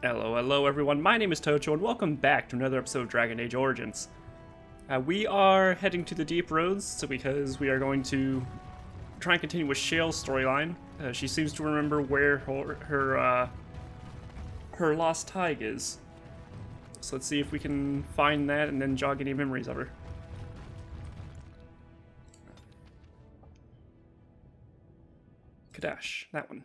Hello everyone, my name is Tocho and welcome back to another episode of Dragon Age Origins. We are heading to the Deep Roads because we are going to try and continue with Shale's storyline. She seems to remember where her lost Taigh is. So let's see if we can find that and then jog any memories of her. Cadash, that one.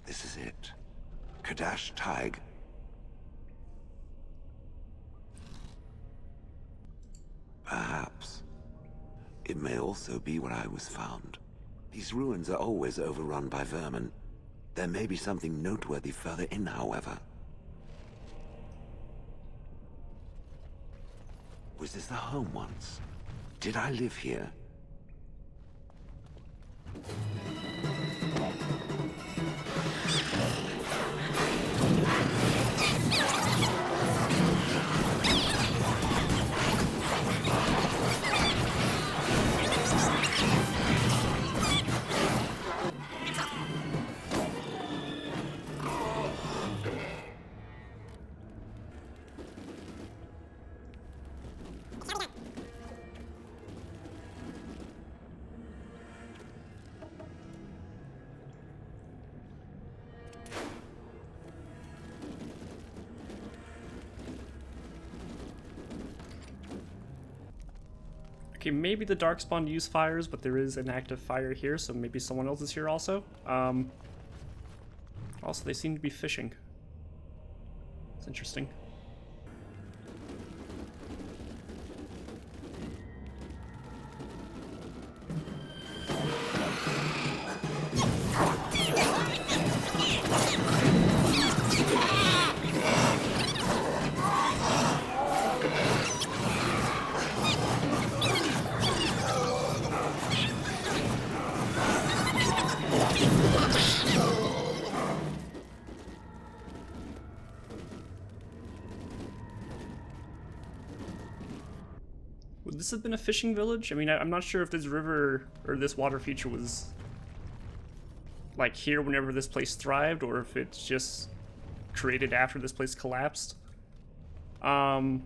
This is it. Cadash Taigh. Perhaps. It may also be where I was found. These ruins are always overrun by vermin. There may be something noteworthy further in, however. Was this the home once? Did I live here? Okay, maybe the Darkspawn use fires, but there is an active fire here, so maybe someone else is here also. Also, they seem to be fishing. It's interesting. Would this have been a fishing village? I mean, I'm not sure if this river or this water feature was like here whenever this place thrived, or if it's just created after this place collapsed. There's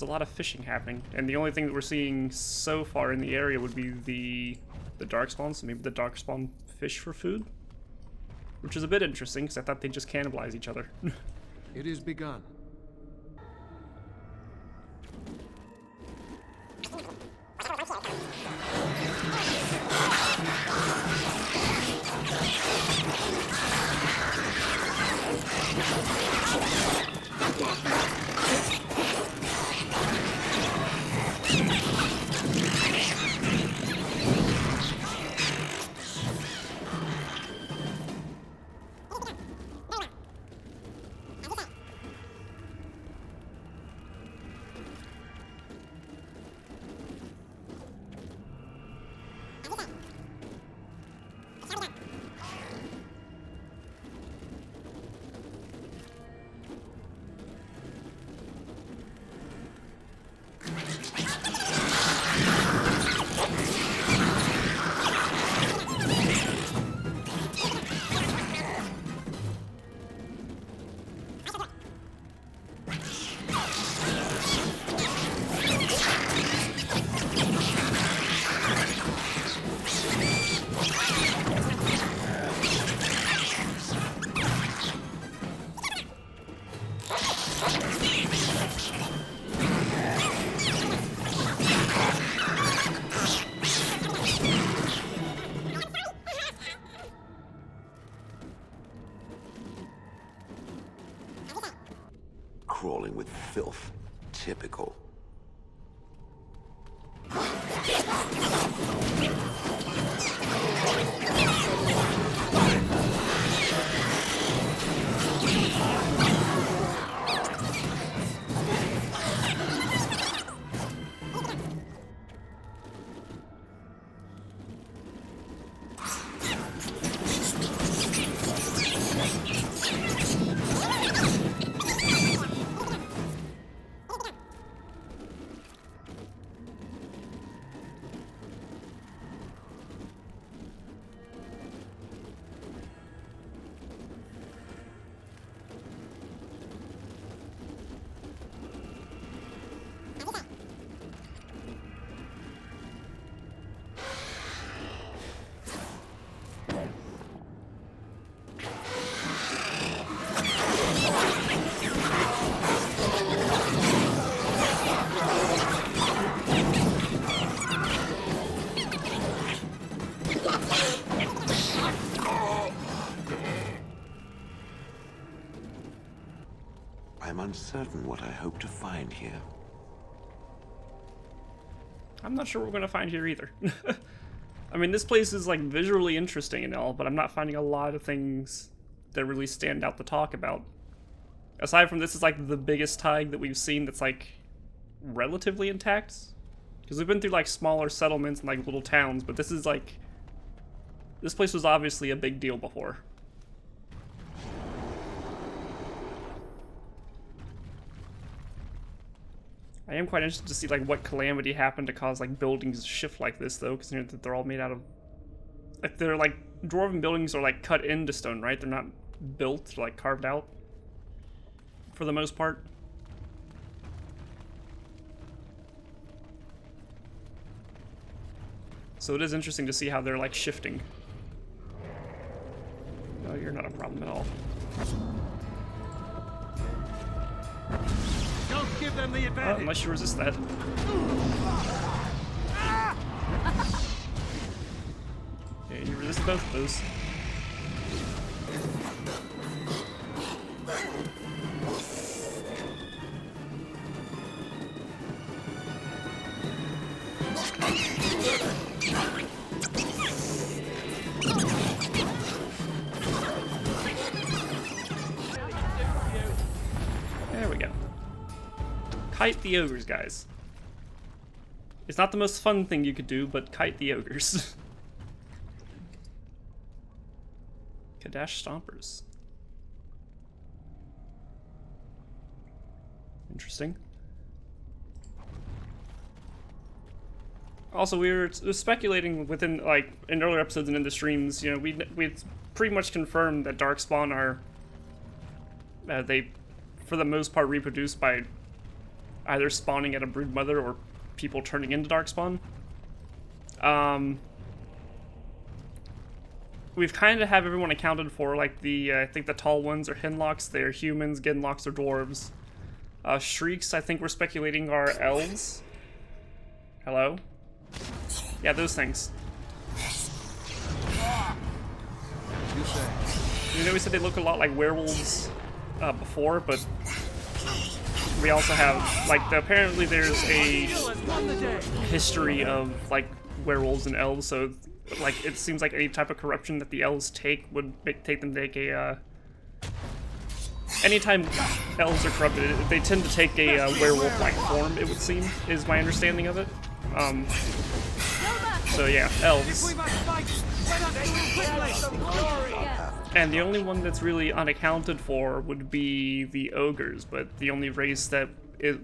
a lot of fishing happening, and the only thing that we're seeing so far in the area would be the Darkspawn, so maybe the Darkspawn fish for food? Which is a bit interesting, because I thought they'd just cannibalize each other. It is begun. crawling with filth. Typical. I'm uncertain what I hope to find here. I'm not sure what we're gonna find here either. I mean, this place is like visually interesting and all, but I'm not finding a lot of things that really stand out to talk about. Aside from this is like the biggest Taigh that we've seen that's like relatively intact. Because we've been through like smaller settlements and like little towns, but this is like... This place was obviously a big deal before. I am quite interested to see like what calamity happened to cause like buildings to shift like this though, because they're all made out of... Like they're like... Dwarven buildings are like cut into stone, right? They're not built, they're like carved out. For the most part. So it is interesting to see how they're like shifting. No, you're not a problem at all. Don't give them the advantage. Unless you resist that. Yeah, you resist both of those. There we go. Kite the ogres, guys. It's not the most fun thing you could do, but kite the ogres. Cadash Stompers. Interesting. Also, we were speculating within, like, in earlier episodes and in the streams, you know, we pretty much confirmed that Darkspawn are, they, for the most part, reproduce by either spawning at a brood mother or people turning into Darkspawn. We've kind of have everyone accounted for, like the, I think the tall ones are Hinlocks, they're humans, Ginlocks are dwarves. Shrieks, I think we're speculating are elves. Hello? Yeah, those things. You know, we said they look a lot like werewolves before, but we also have, like, apparently there's a history of, like, werewolves and elves, so, like, it seems like any type of corruption that the elves take would take them to take a, anytime elves are corrupted, they tend to take a werewolf-like form, it would seem, is my understanding of it. So yeah, elves. And the only one that's really unaccounted for would be the ogres, but the only race that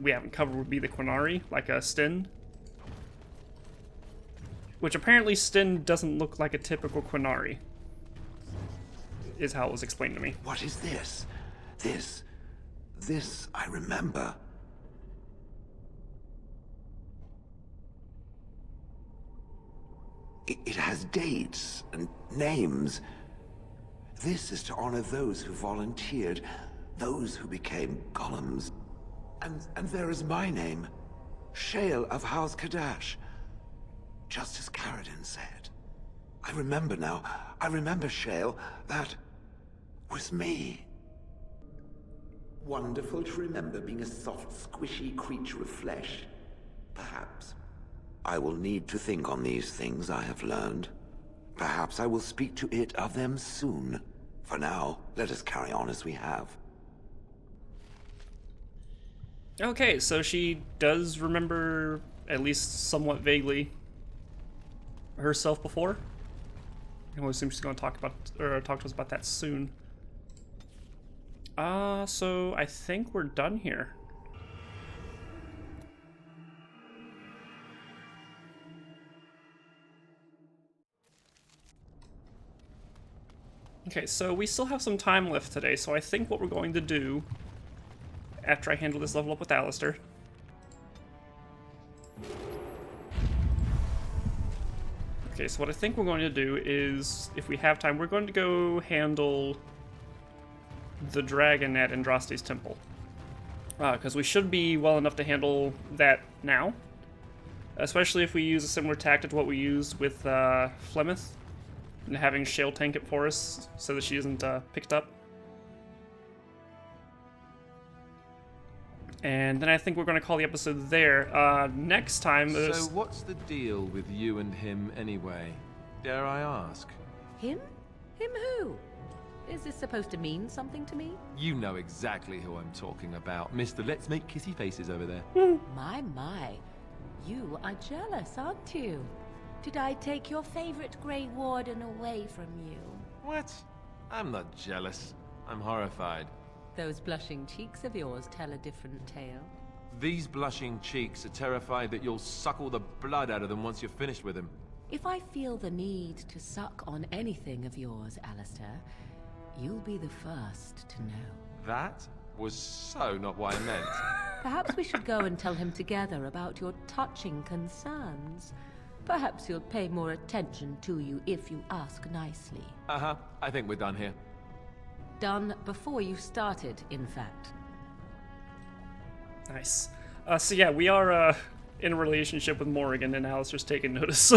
we haven't covered would be the Quinari, like a Stin. Which apparently Stin doesn't look like a typical Quinari, is how it was explained to me. What is this? This I remember. It has dates and names. This is to honor those who volunteered, those who became golems. And there is my name, Shale of House Cadash. Just as Caradin said. I remember now. I remember, Shale. That was me. Wonderful to remember being a soft, squishy creature of flesh. Perhaps. I will need to think on these things I have learned. Perhaps I will speak to it of them soon. For now, let us carry on as we have. Okay, so she does remember, at least somewhat vaguely, herself before. I would assume she's going to talk to us about that soon. So I think we're done here. Okay, so we still have some time left today, so I think what we're going to do, after I handle this level up with Alistair, okay, so what I think we're going to do is, if we have time, we're going to go handle the dragon at Andraste's temple. Because we should be well enough to handle that now. Especially if we use a similar tactic to what we used with Flemeth, and having Shale tank it for us so that she isn't picked up. And then I think we're going to call the episode there. Next time... So what's the deal with you and him anyway? Dare I ask? Him? Him who? Is this supposed to mean something to me? You know exactly who I'm talking about. Mr. Let's Make Kissy Faces over there. My. You are jealous, aren't you? Did I take your favorite Grey Warden away from you? What? I'm not jealous. I'm horrified. Those blushing cheeks of yours tell a different tale. These blushing cheeks are terrified that you'll suck all the blood out of them once you're finished with them. If I feel the need to suck on anything of yours, Alistair, you'll be the first to know. That was so not what I meant. Perhaps we should go and tell him together about your touching concerns. Perhaps he'll pay more attention to you if you ask nicely. Uh-huh. I think we're done here. Done before you started, in fact. Nice. So yeah, we are in a relationship with Morrigan, and Alistair's taking notice.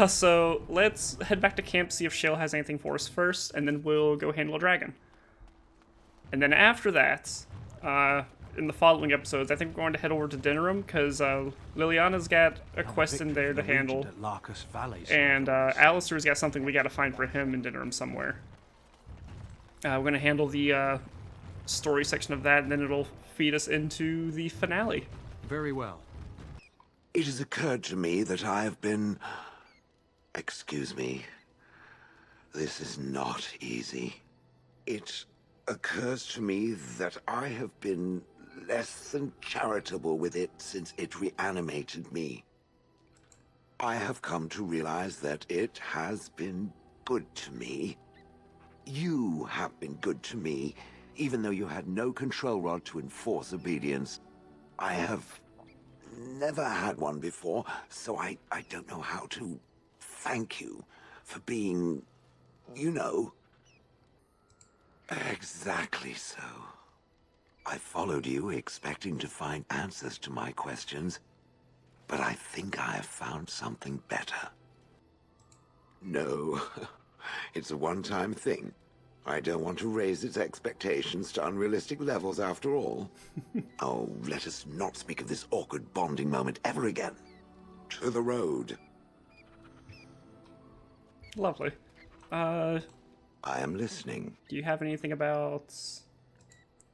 So let's head back to camp, see if Shale has anything for us first, and then we'll go handle a dragon. And then after that, in the following episodes, I think we're going to head over to Dinnerum, because Liliana's got a quest in there to handle, and Alistair's got something we got to find for him in Dinnerum somewhere. We're going to handle the story section of that, and then it'll feed us into the finale. Very well. It has occurred to me that I have been... Excuse me. This is not easy. It occurs to me that I have been less than charitable with it since it reanimated me. I have come to realize that it has been good to me. You have been good to me, even though you had no control rod to enforce obedience. I have never had one before, so I don't know how to thank you for being, you know... Exactly so. I followed you expecting to find answers to my questions, but I think I have found something better. No, it's a one-time thing. I don't want to raise its expectations to unrealistic levels after all. Oh, let us not speak of this awkward bonding moment ever again. To the road. Lovely. I am listening. Do you have anything about...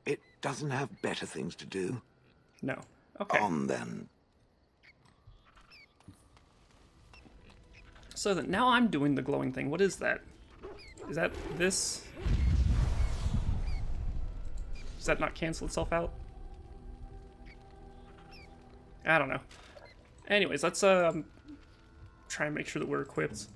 It doesn't have better things to do. No. Okay. On then. So that now I'm doing the glowing thing. What is that? Is that this? Does that not cancel itself out? I don't know. Anyways, let's try and make sure that we're equipped.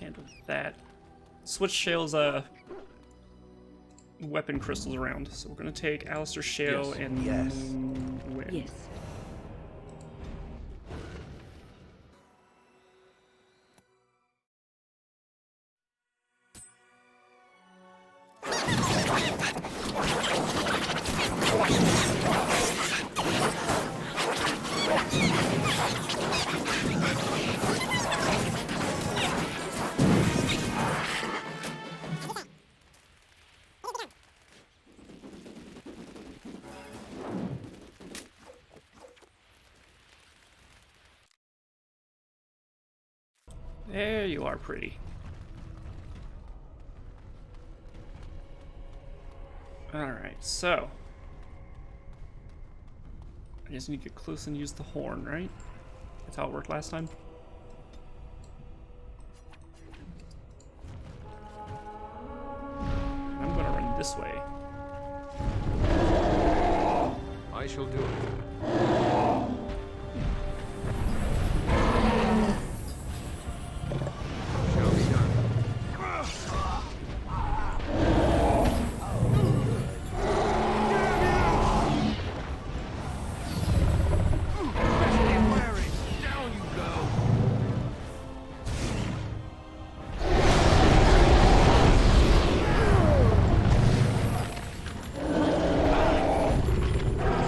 handle that. Switch Shale's weapon crystals around. So we're gonna take Alistair Shale Yes. and Yes. Win. Yes. There you are, pretty. Alright, so. I just need to get close and use the horn, right? That's how it worked last time. I'm gonna run this way. I shall do it. Shall be done. Down you go!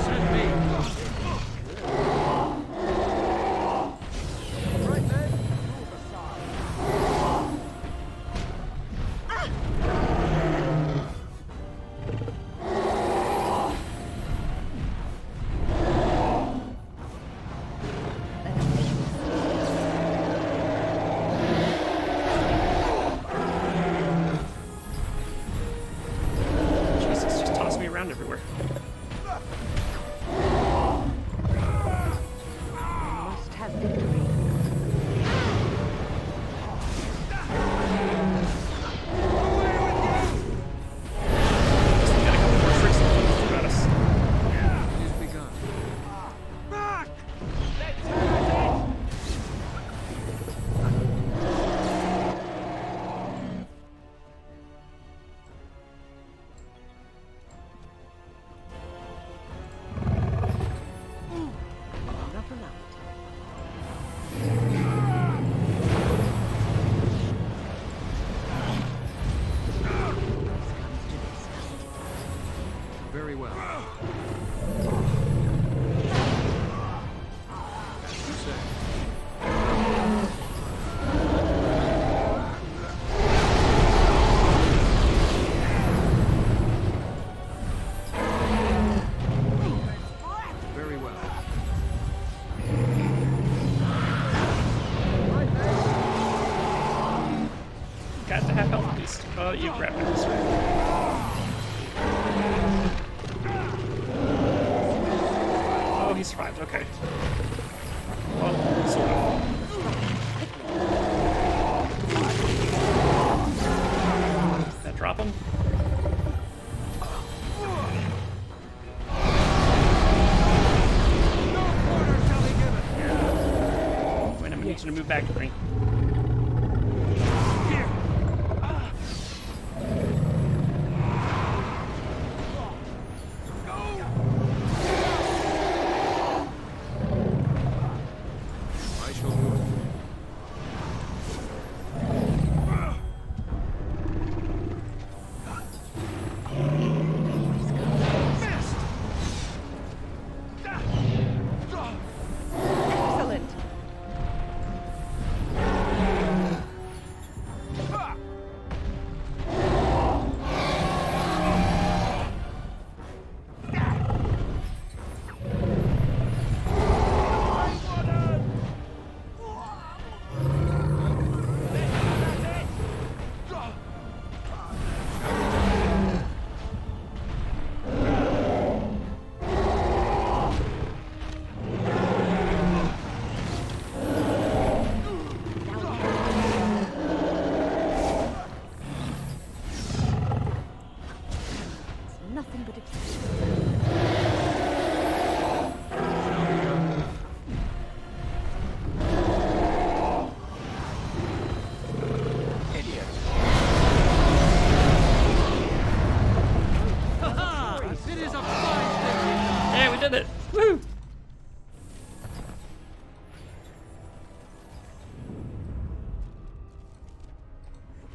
Send me! Right then, move aside. Jesus, just toss me around everywhere. Must have victory. Just got a couple more tricks that threw at us. It is begun. Enough allowed. Comes to this. Very well. As you say. Very well. Right then. Got to have health at least. Oh, you grabbed it. Sorry. Oh, he survived. Okay. Well, sort of. Did that drop him? Wait, I'm need you to move back to me. I shall do it. Excellent.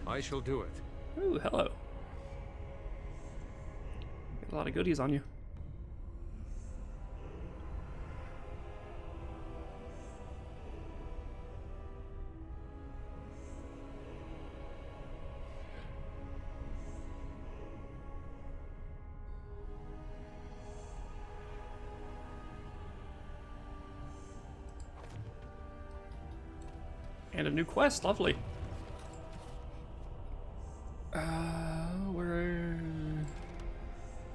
I shall do it. Ooh, hello. Got a lot of goodies on you. And a new quest, lovely.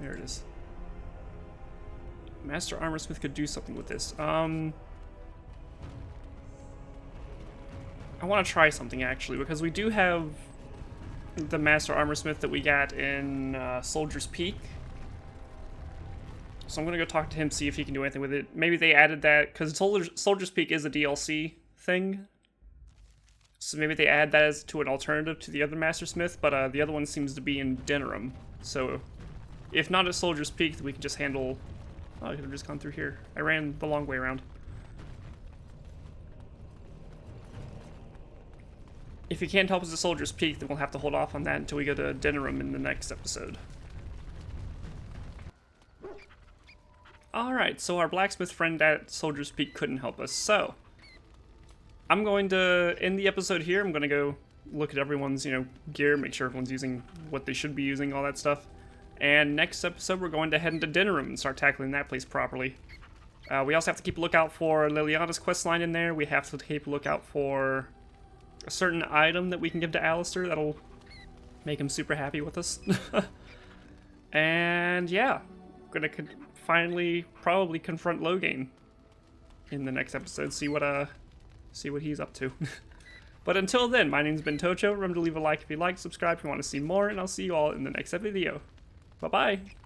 There it is. Master Armorsmith could do something with this. I want to try something actually, because we do have the Master Armorsmith that we got in Soldier's Peak. So I'm gonna go talk to him, see if he can do anything with it. Maybe they added that, because Soldier's Peak is a DLC thing. So maybe they add that as to an alternative to the other Mastersmith, but the other one seems to be in Denerim. So if not at Soldier's Peak, then we can just handle... Oh, I could have just gone through here. I ran the long way around. If you can't help us at Soldier's Peak, then we'll have to hold off on that until we go to Denerim in the next episode. Alright, so our blacksmith friend at Soldier's Peak couldn't help us, so... I'm going to end the episode here. I'm going to go look at everyone's, gear, make sure everyone's using what they should be using, all that stuff. And next episode, we're going to head into Denerim and start tackling that place properly. We also have to keep a lookout for Liliana's questline in there. We have to keep a lookout for a certain item that we can give to Alistair that'll make him super happy with us. And yeah, we're going to finally probably confront Loghain in the next episode, see what he's up to. But until then, my name's been Tocho. Remember to leave a like if you like, subscribe if you want to see more, and I'll see you all in the next video. Bye-bye!